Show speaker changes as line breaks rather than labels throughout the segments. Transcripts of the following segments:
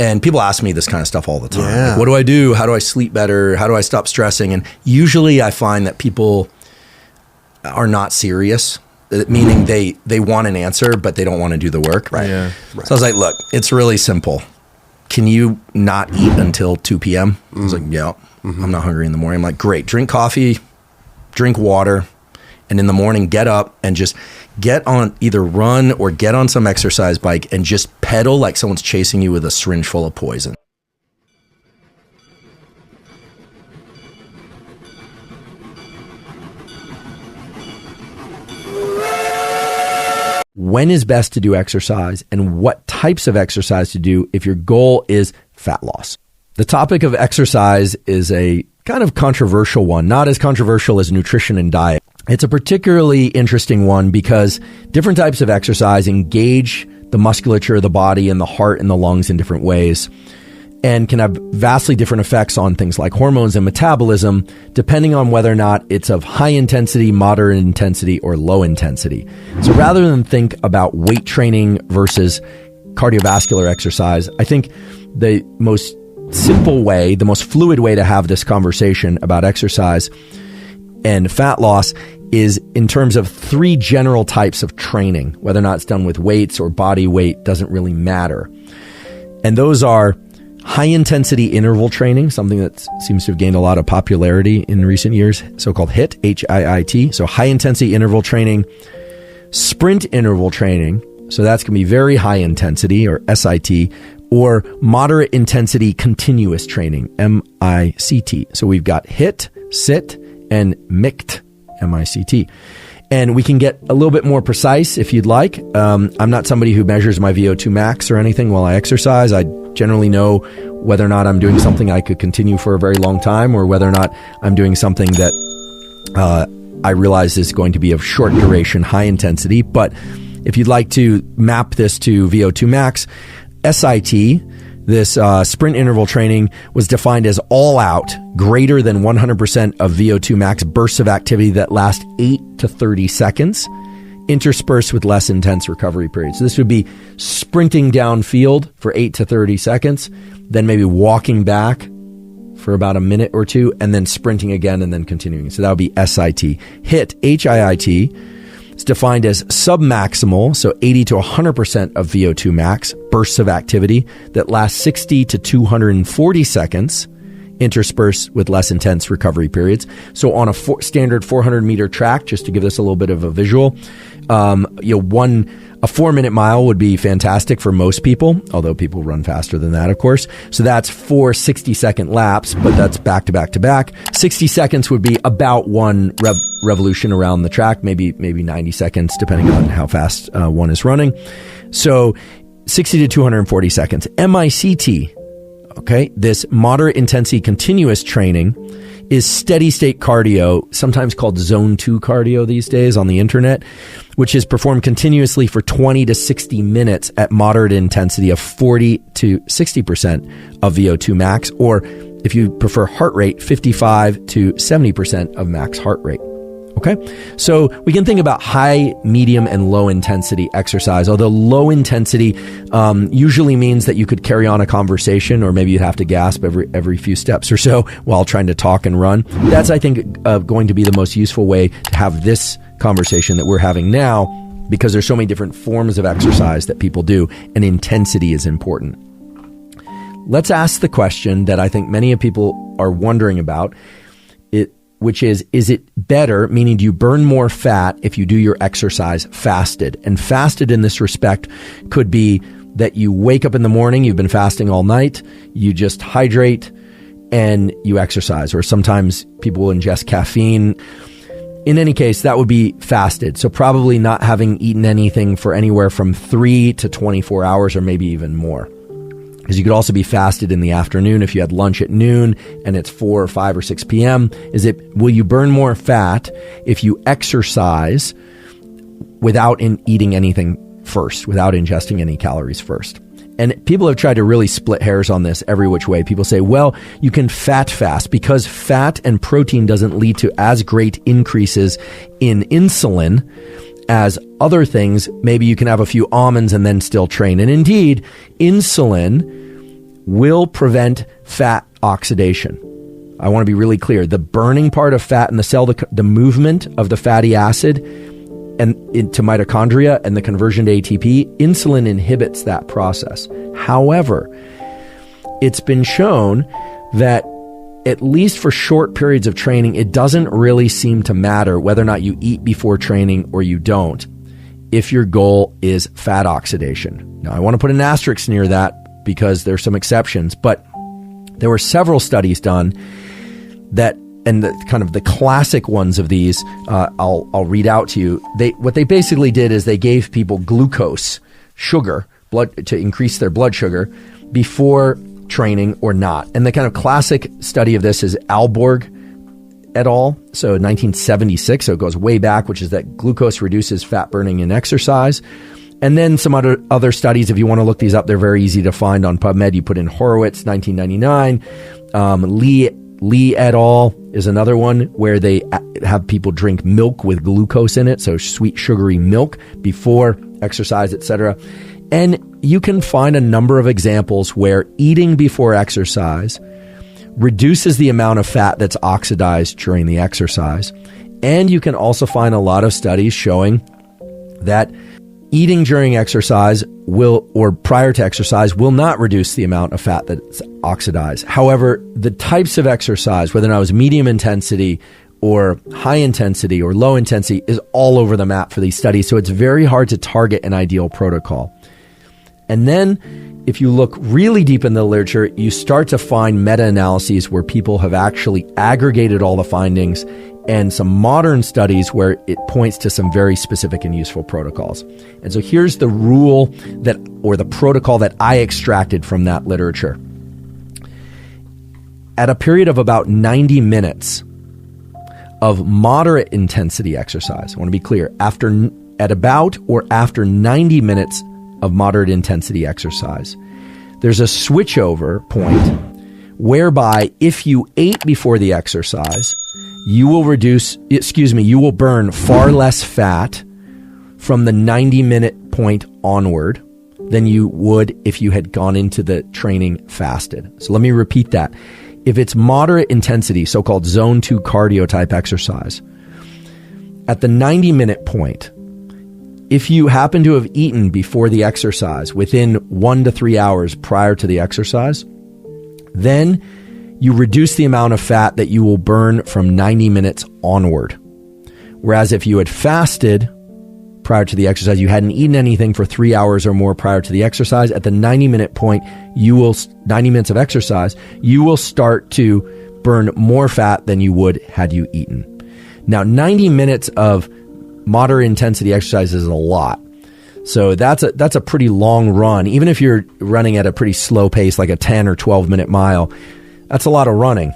And people ask me this kind of stuff all the time. Like, what do I do? How do I sleep better? How do I stop stressing? And usually I find that people are not serious, meaning they want an answer, but they don't want to do the work.
Right. Yeah.
Right. So I was like, look, it's really simple. Can you not eat until 2 p.m.? I was like, yeah, I'm not hungry in the morning. I'm like, great. Drink coffee, drink water. And in the morning, get up and just get on, either run or get on some exercise bike and just pedal like someone's chasing you with a syringe full of poison. When is best to do exercise and what types of exercise to do if your goal is fat loss? The topic of exercise is a kind of controversial one, not as controversial as nutrition and diet. It's a particularly interesting one because different types of exercise engage the musculature of the body and the heart and the lungs in different ways and can have vastly different effects on things like hormones and metabolism, depending on whether or not it's of high intensity, moderate intensity, or low intensity. So rather than think about weight training versus cardiovascular exercise, I think the most simple way, the most fluid way to have this conversation about exercise and fat loss is in terms of 3 general types of training. Whether or not it's done with weights or body weight doesn't really matter. And those are high intensity interval training, something that seems to have gained a lot of popularity in recent years, so-called HIIT, H-I-I-T. So high intensity interval training, sprint interval training. So that's going to be very high intensity, or SIT, or moderate intensity continuous training, MICT. So we've got HIIT, SIT, and MICT, MICT. And we can get a little bit more precise if you'd like. I'm not somebody who measures my VO2 max or anything while I exercise. I generally know whether or not I'm doing something I could continue for a very long time or whether or not I'm doing something that I realize is going to be of short duration, high intensity. But if you'd like to map this to VO2 max, SIT, this sprint interval training, was defined as all out, greater than 100% of VO2 max bursts of activity that last 8 to 30 seconds, interspersed with less intense recovery periods. So this would be sprinting downfield for 8 to 30 seconds, then maybe walking back for about a minute or two, and then sprinting again and then continuing. So that would be SIT. HIIT, H-I-I-T, is defined as submaximal, so 80 to 100% of VO2 max bursts of activity that last 60 to 240 seconds, interspersed with less intense recovery periods. So on a standard 400 meter track, just to give this a little bit of a visual, a 4-minute mile would be fantastic for most people, although people run faster than that, of course. So that's 4 60-second laps, but that's back to back to back. 60 seconds would be about one revolution around the track, maybe 90 seconds, depending on how fast one is running. So 60 to 240 seconds. MICT, okay, this moderate intensity continuous training is steady state cardio, sometimes called zone 2 cardio these days on the internet, which is performed continuously for 20 to 60 minutes at moderate intensity of 40 to 60% of VO2 max, or if you prefer heart rate, 55 to 70% of max heart rate. Okay, so we can think about high, medium, and low intensity exercise, although low intensity usually means that you could carry on a conversation, or maybe you'd have to gasp every few steps or so while trying to talk and run. That's, I think, going to be the most useful way to have this conversation that we're having now, because there's so many different forms of exercise that people do, and intensity is important. Let's ask the question that I think many people are wondering about, which is it better, meaning do you burn more fat if you do your exercise fasted? And fasted in this respect could be that you wake up in the morning, you've been fasting all night, you just hydrate and you exercise, or sometimes people will ingest caffeine. In any case, that would be fasted. So probably not having eaten anything for anywhere from 3 to 24 hours or maybe even more. Because you could also be fasted in the afternoon if you had lunch at noon and it's 4 or 5 or 6 p.m. Will you burn more fat if you exercise without eating anything first, without ingesting any calories first? And people have tried to really split hairs on this every which way. People say, well, you can fat fast because fat and protein doesn't lead to as great increases in insulin as other things. Maybe you can have a few almonds and then still train. And indeed, insulin will prevent fat oxidation. I want to be really clear. The burning part of fat in the cell, the movement of the fatty acid and into mitochondria and the conversion to ATP, insulin inhibits that process. However, it's been shown that at least for short periods of training, it doesn't really seem to matter whether or not you eat before training or you don't, if your goal is fat oxidation. Now, I want to put an asterisk near that because there's some exceptions, but there were several studies done that, and the kind of the classic ones of these, I'll read out to you. What they basically did is they gave people glucose, sugar, blood to increase their blood sugar before training or not. And the kind of classic study of this is Alborg et al. So 1976, so it goes way back, which is that glucose reduces fat burning in exercise. And then some other studies, if you want to look these up, they're very easy to find on PubMed. You put in Horowitz, 1999. Lee et al. Is another one where they have people drink milk with glucose in it, so sweet sugary milk before exercise, etc. And you can find a number of examples where eating before exercise reduces the amount of fat that's oxidized during the exercise. And you can also find a lot of studies showing that eating during exercise or prior to exercise will not reduce the amount of fat that's oxidized. However, the types of exercise, whether or not it was medium intensity or high intensity or low intensity, is all over the map for these studies. So it's very hard to target an ideal protocol. And then if you look really deep in the literature, you start to find meta-analyses where people have actually aggregated all the findings, and some modern studies where it points to some very specific and useful protocols. And so here's the rule or the protocol that I extracted from that literature. At a period of about 90 minutes of moderate intensity exercise, I want to be clear, at about or after 90 minutes of moderate intensity exercise, there's a switchover point whereby if you ate before the exercise, you will burn far less fat from the 90-minute point onward than you would if you had gone into the training fasted. So let me repeat that. If it's moderate intensity, so-called zone 2 cardio type exercise, at the 90-minute point, if you happen to have eaten before the exercise within 1 to 3 hours prior to the exercise, then you reduce the amount of fat that you will burn from 90 minutes onward. Whereas if you had fasted prior to the exercise, you hadn't eaten anything for 3 hours or more prior to the exercise, at the 90-minute point, 90 minutes of exercise, you will start to burn more fat than you would had you eaten. Now, 90 minutes of moderate intensity exercise is a lot. So that's a pretty long run. Even if you're running at a pretty slow pace, like a 10 or 12 minute mile, that's a lot of running.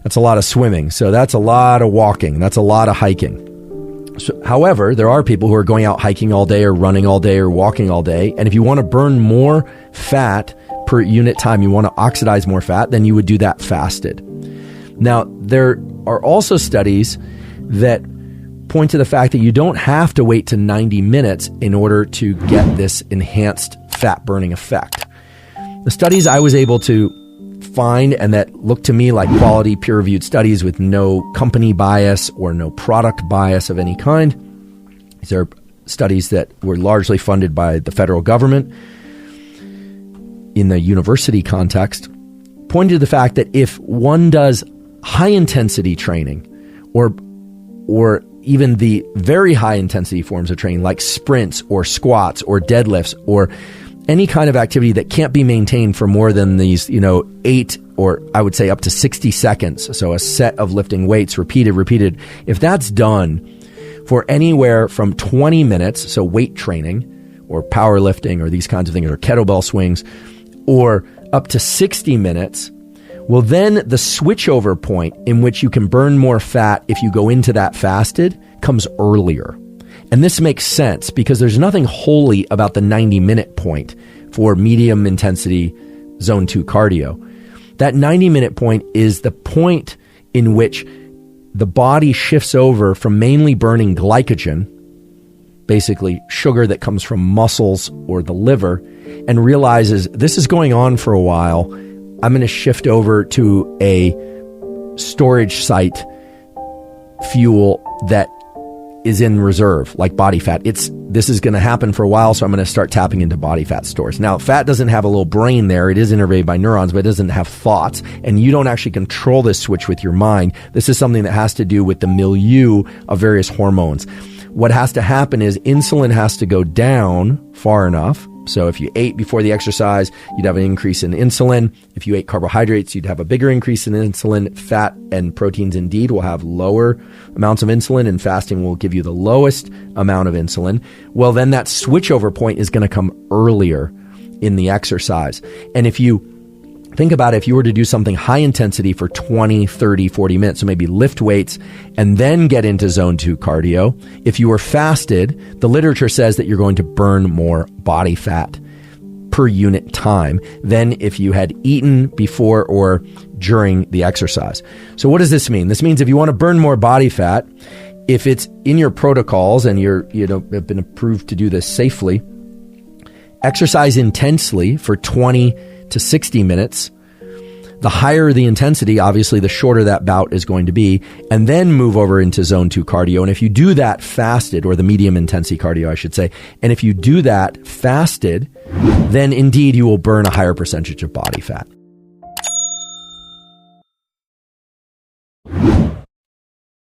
That's a lot of swimming. So that's a lot of walking. That's a lot of hiking. So, however, there are people who are going out hiking all day or running all day or walking all day. And if you want to burn more fat per unit time, you want to oxidize more fat, then you would do that fasted. Now, there are also studies that point to the fact that you don't have to wait to 90 minutes in order to get this enhanced fat burning effect. The studies I was able to find, and that look to me like quality peer-reviewed studies with no company bias or no product bias of any kind. These are studies that were largely funded by the federal government in the university context, pointed to the fact that if one does high-intensity training or even the very high-intensity forms of training like sprints or squats or deadlifts or any kind of activity that can't be maintained for more than these, 8 or I would say up to 60 seconds. So a set of lifting weights repeated. If that's done for anywhere from 20 minutes, so weight training or powerlifting or these kinds of things or kettlebell swings, or up to 60 minutes, well, then the switchover point in which you can burn more fat if you go into that fasted comes earlier. And this makes sense because there's nothing holy about the 90-minute point for medium intensity zone 2 cardio. That 90-minute point is the point in which the body shifts over from mainly burning glycogen, basically sugar that comes from muscles or the liver, and realizes this is going on for a while. I'm going to shift over to a storage site fuel that is in reserve, like body fat. This is going to happen for a while, so I'm going to start tapping into body fat stores. Now, fat doesn't have a little brain there. It is innervated by neurons, but it doesn't have thoughts, and you don't actually control this switch with your mind. This is something that has to do with the milieu of various hormones. What has to happen is insulin has to go down far enough. So if you ate before the exercise, you'd have an increase in insulin. If you ate carbohydrates, you'd have a bigger increase in insulin. Fat and proteins indeed will have lower amounts of insulin, and fasting will give you the lowest amount of insulin. Well, then that switchover point is going to come earlier in the exercise. And if you think about it, if you were to do something high intensity for 20, 30, 40 minutes, so maybe lift weights and then get into zone 2 cardio, if you were fasted, the literature says that you're going to burn more body fat per unit time than if you had eaten before or during the exercise. So what does this mean? This means if you want to burn more body fat, if it's in your protocols and have been approved to do this safely, exercise intensely for 20 to 60 minutes. The higher the intensity, obviously, the shorter that bout is going to be, and then move over into zone 2 cardio. And if you do that fasted, or the medium intensity cardio, I should say, and if you do that fasted, then indeed you will burn a higher percentage of body fat.